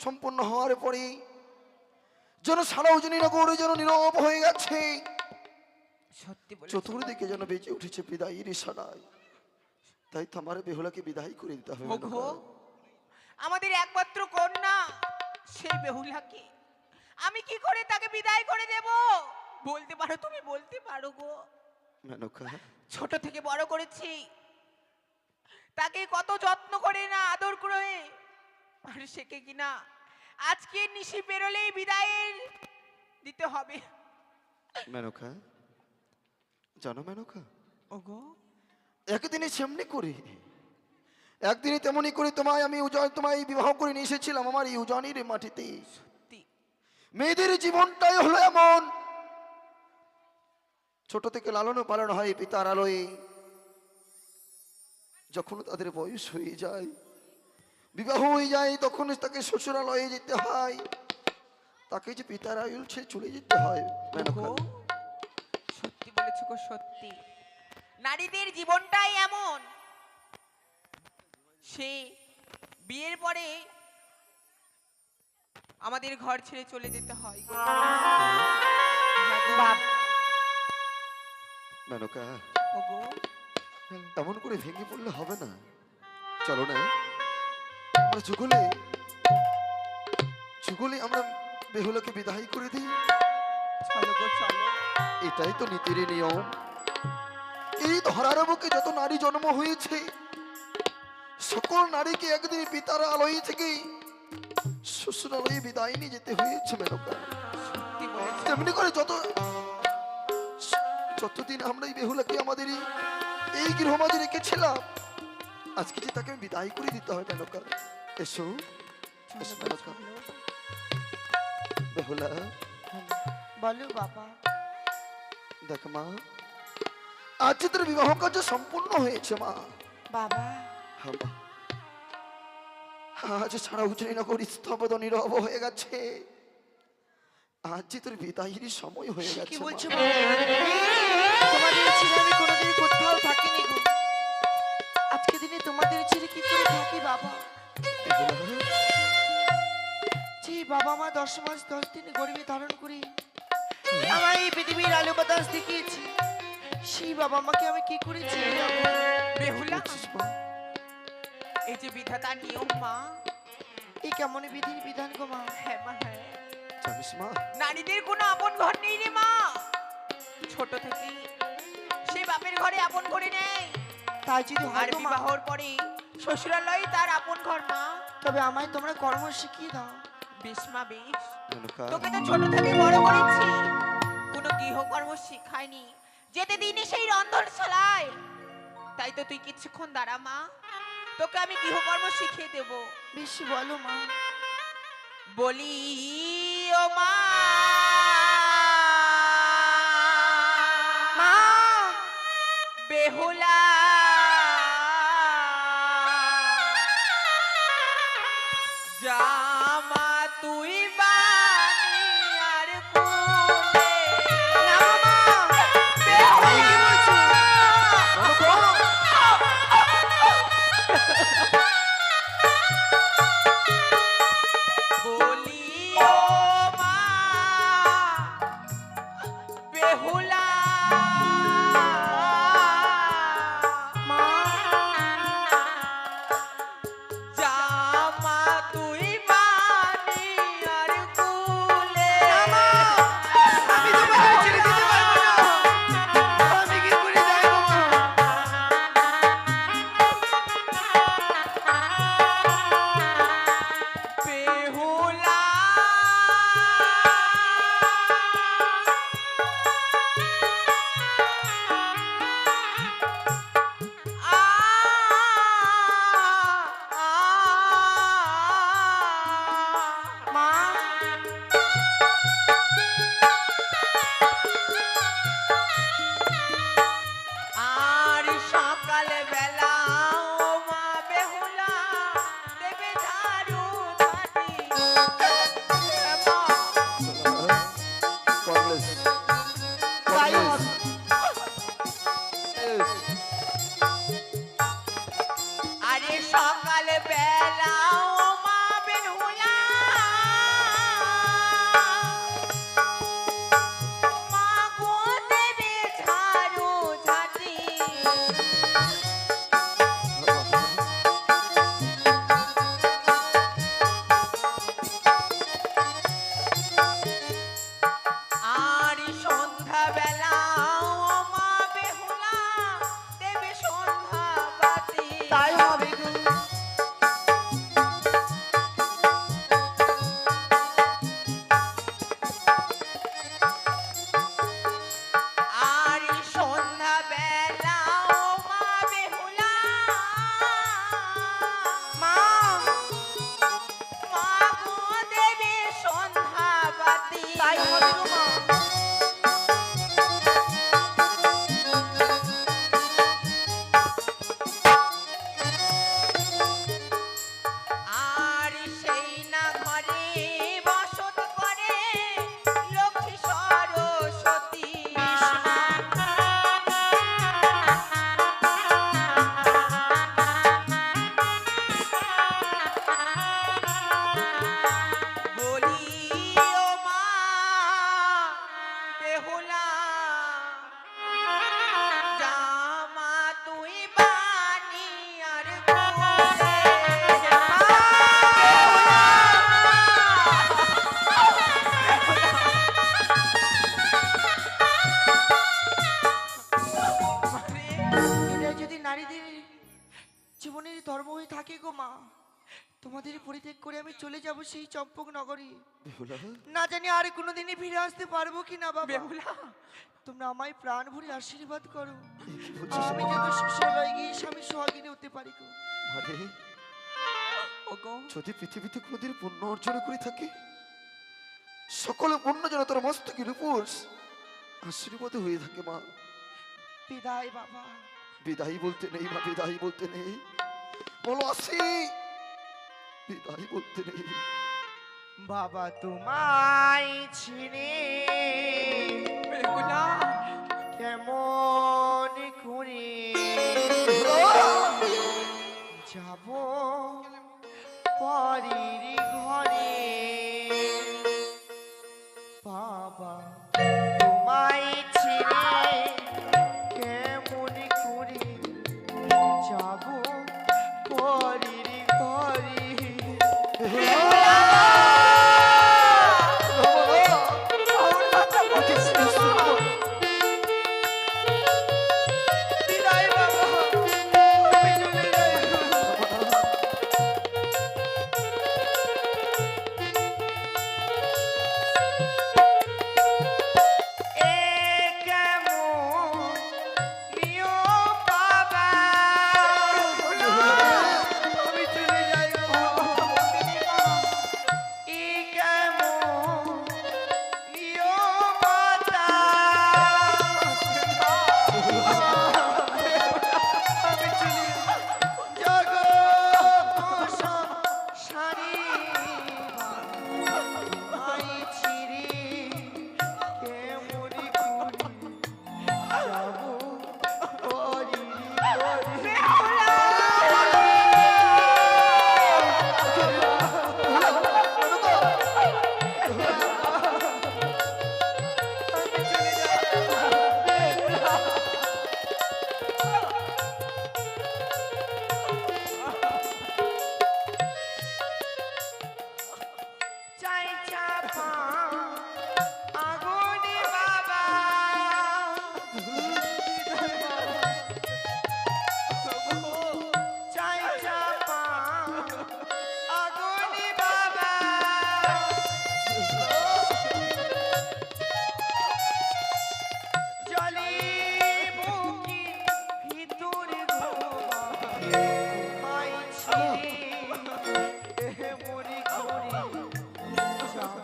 সম্পূর্ণ হওয়ার পরে যেন সারা উজনি নগর যেন নীরব হয়ে গেছে, সত্যি বলেছো চতুর্দিকে যেন বেজে উঠেছে বিদায়ের ইশারায়। তাই তো আমার বেহুলাকে বিদায় করে দিতে হবে। ওগো, আমাদের একমাত্র কন্যা সেই বেহুলাকে আমি কি করে তাকে বিদায় করে দেব? বলতে পারো, তুমি বলতে পারো গো। মেনকা, ছোট থেকে বড় করেছি, তাকে কত যত্ন করে না আদর করে, আর সেকে কিনা আজকে নিশি পেরোলেই বিদায়ের দিতে হবে। মেনকা জানো মেনকা, ওগো, একদিনে সেমনি করে, একদিনে তেমনি করে তোমায় আমি তোমায় বিবাহ করে নিয়ে এসেছিলাম আমার এই উজানির মাটিতে। সত্যি মেয়েদের জীবনটাই হলো এমন, ছোট থেকে লালন পালন হয় পিতার আলোয়, যখন তাদের বয়স হয়ে যায়, বিবাহ হয়ে যায়, তখন তাকে শ্বশুরালয়ে যেতে হয়, তাকে যে পিতার আয়ুল ছেড়ে চলে যেতে হয়। মেনকা, ওগো, সত্যি বলেছো গো, সত্যি নারীদের জীবনটাই এমন, সে বিয়ের পরে আমাদের ঘর ছেড়ে চলে যেতে হয় গো। মেনকা, ওগো, এমন করে ভেঙে পড়লে হবে না, চলো না আমরা যুগলে যুগলে আমরা বেহুলাকে বিদায় করে দিই। চলো গো, চলো। এটাই তো নীতির নিয়ম। এই ধরার বুকে যত নারী জন্ম হয়েছে, সকল নারীকে একদিন পিতার আলোয় থেকে শ্বশুরালয়ে বিদায় নিয়ে যেতে হয়েছে। মেনকা, সত্যি বলেছো। তেমনি করে যতদিন আমরা এই বেহুলাকে আমাদের এই গৃহমাঝে রেখেছিলাম, আজকে যে তাকে বিদায় করে দিতে হয়। মেনকা, এসো এসো মেনকা। বেহুলা, বলো বাবা। দেখ মা, আজ যে তোর বিবাহ কার্য সম্পূর্ণ হয়েছে মা। বাবা, হ্যাঁ মা, আজ সারা উজনি নগর স্তব্ধ নীরব হয়ে গেছে, আজ যে তোর বিদায়ের সময় হয়ে কি গেছে বলছো মা। বাবা? তোমাদের ছেড়ে আমি কোনোদিন কোথাও থাকিনি গো, আজকে দিনে তোমাদের ছেড়ে কি করে থাকি বাবা? বেহুলা, যে বাবা মা 10 মাস 10 দিন গরিবে ধারণ করি আমার এই পৃথিবীর আলো বাতাস দেখিয়েছি, সেই বাবা মাকে আমি কি করেছি? বেহুলা, বলছিস মা? এই যে বিধাতার নিয়ম মা। এই কেমন বিধির বিধান গো মা? হ্যাঁ মা, হ্যাঁ। জানিস মা, নারীদের কোনো আপন ঘর নেই রে মা, ছোট থেকে সে বাপের ঘরে আপন করে নেয়, তাই যদি আর হয় গো মা, বিবাহর পরে শ্বশুরালয় তার আপন ঘর মা। তবে আমায় তোমরা কর্ম শিখিয়ে দাও। বেশ মা, বেশ। মেনকা, তোকে তো ছোট থেকে বড় করেছি, কোনো গৃহকর্ম শিখায়নি, যেতে দিনে সেই রন্ধন শালায়। তাই তো তুই কিছুক্ষণ দাঁড়া মা, তোকে আমি গৃহকর্ম শিখিয়ে দেব। বেশি বলো মা। বলি ও মা, মা, বেহুলা জামা তুই বানি আর কুলে। না মা, বেহুলা, কি বলছো? বলি ও মা, বেহুলা মা, জামা তুই বানি বলি ও মা বেহুলা, জামা তুই বানি আর করে এটা যদি নারীদের জীবনের ধর্ম হয়ে থাকে গো মা, তোমাদের পরিত্যাগ করে আমি চলে যাব সেই চম্পক নগরী। বেহুলা, না জানি আর কোনোদিনই ফিরে আসতে পারবো কি না বাবা। বেহুলা। তোমরা আমায় প্রাণ ভরে আশীর্বাদ করো, এই কি বলছিস? আমি যেন শ্বশুরালয়ে গিয়ে স্বামী সোহাগিনী হতে পারি গো। মানে ওগো যদি পৃথিবীতে কোনোদিন পুণ্য অর্জন করে থাকে, সকল পুণ্য যেন তোর মস্তকের উপর আশীর্বাদ হয়ে থাকে মা। বিদায় বাবা। বিদায় বলতে নেই মা, বিদায় বলতে নেই, বলো আসি, বিদায় বলতে নেই। বাবা তোমায় চিনে বেহুলা, কেমন করে যাব পরের ঘরে। বাবা তোমায় ছেড়ে কেমন করে যাব পরের ঘরে। বিদায় বাবা, আমি চলে যাই। এ কেমন নিয়ম বাবা, আমি চলে যাই গো। এ কেমন নিয়ম বাবা, আমি চলে জগৎ সংসারী আই ছিড়ে কেমন করে যাব পরি পরি। আমি চলে যাই। চাই চাপা আগুনে বাবা, চাই চাপা আগুনে বাবা, জলে বুকি ভিতরে ঘুমাই ছিড়ে মরি করে যাব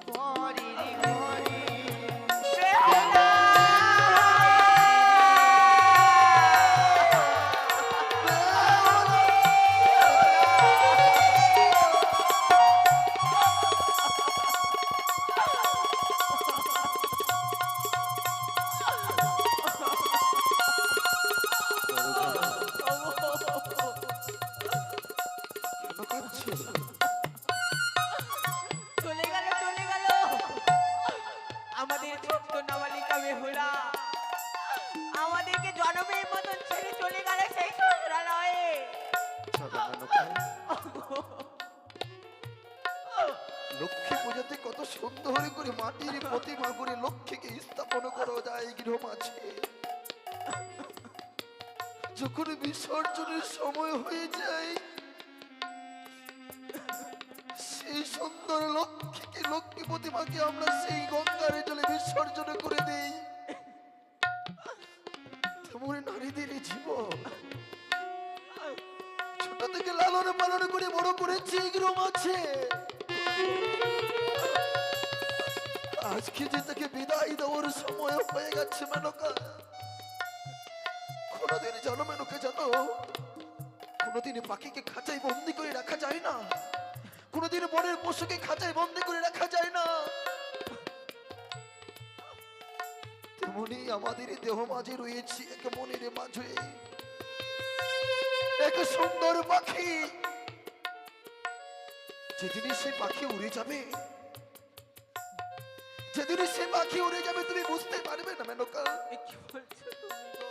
পরের ঘরে। কেন কাঁদছিস? চলে গেল, চলে গেল আমাদের ছোট্ট নাবালিকা বেহুলা, আমাদেরকে জনমের মতন ছেড়ে চলে গেল সেই শ্বশুরালয়ে। যাবে না নৌকায়? লক্ষ্মী পূজাতে কত সুন্দর করে মাটির প্রতিমা করে লক্ষ্মীকে স্থাপন করা যায় গৃহ মাঝে। যখন বিসর্জনের সময় হয়ে যায়, সেই সুন্দর লক্ষ্মীকে, লক্ষ্মী প্রতিমাকে আমরা সেই গঙ্গার জলে বিসর্জন করে দেই। তেমন নারীদের জীবন ছোট থেকে লালন পালন করে বড় করেছে গৃহ মাঝে। আজকে যে তাকে বিদায় দেওয়ার সময় হয়ে গেছে মেনকা, কোনোদিন জানো মেনকা, জানো কোনোদিন পাখিকে খাঁচায় বন্দি করে রাখা যায় না, কোনোদিন বনের পশুকে খাঁচায় বন্দি করে রাখা যায় না। তেমনি আমাদের দেহ মাঝে রয়েছে এক মনের মাঝে এক সুন্দর পাখি, যেদিনই সে পাখি উড়ে যাবে, যেদিনই সে পাখি উড়ে যাবে তুমি বুঝতে পারবে না মেনকা। এ কি বলছো তুমি গো?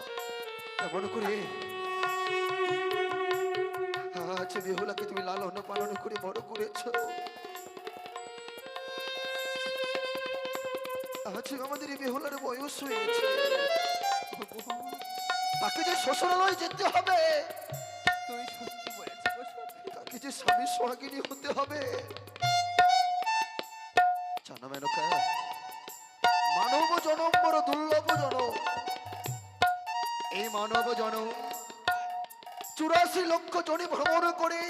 কেমন করে আজ বেহুলাকে তুমি লালন পালন করে বড় করেছো, আজ আমাদের এই বেহুলার বয়স হয়েছে, তাকে যে শ্বশুরালয় যেতে হবে, তুমি সত্যি বলেছো গো, সত্যি। তাকে যে স্বামী সোহাগিনী হতে হবে। জানো মেনকা, মানব জনম বড় দুর্লভ জনম। এই মানব জনম 84 লক্ষ জনে ভ্রমণ করে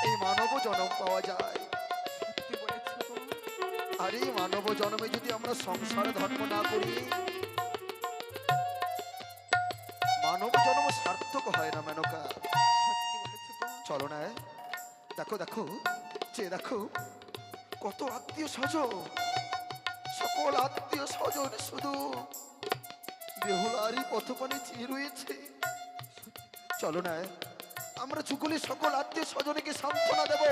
এই মানব জনম পাওয়া যায়। সত্যি বলেছো গো। আর এই মানব জন্মে যদি আমরা সংসার ধর্ম না করি, মানব জন্ম সার্থক হয় না মেনকা। সত্যি বলেছো গো। চলো না, দেখো দেখো, যে দেখো কত আত্মীয় স্বজন, সকল আত্মীয় স্বজন শুধু বেহুলারই পথপানে চেয়ে রয়েছে। চলো না, আমরা যুগলে সকল আত্মীয় স্বজনকে সান্ত্বনা দেব,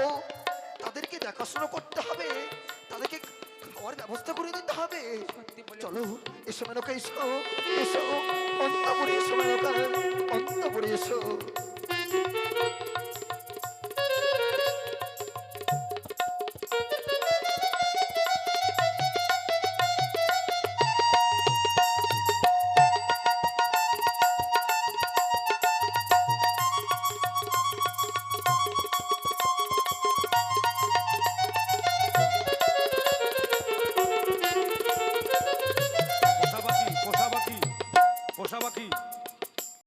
তাদেরকে দেখাশোনা করতে হবে, তাদেরকে খাওয়ার ব্যবস্থা করে দিতে হবে। সত্যি বলেছো। চলো এসো মেনকা, এসো এসো, অন্তপুরে এসো মেনকা, অন্তপুরে এসো। পোষা পাখি, পোষা পাখি, পোষা পাখি।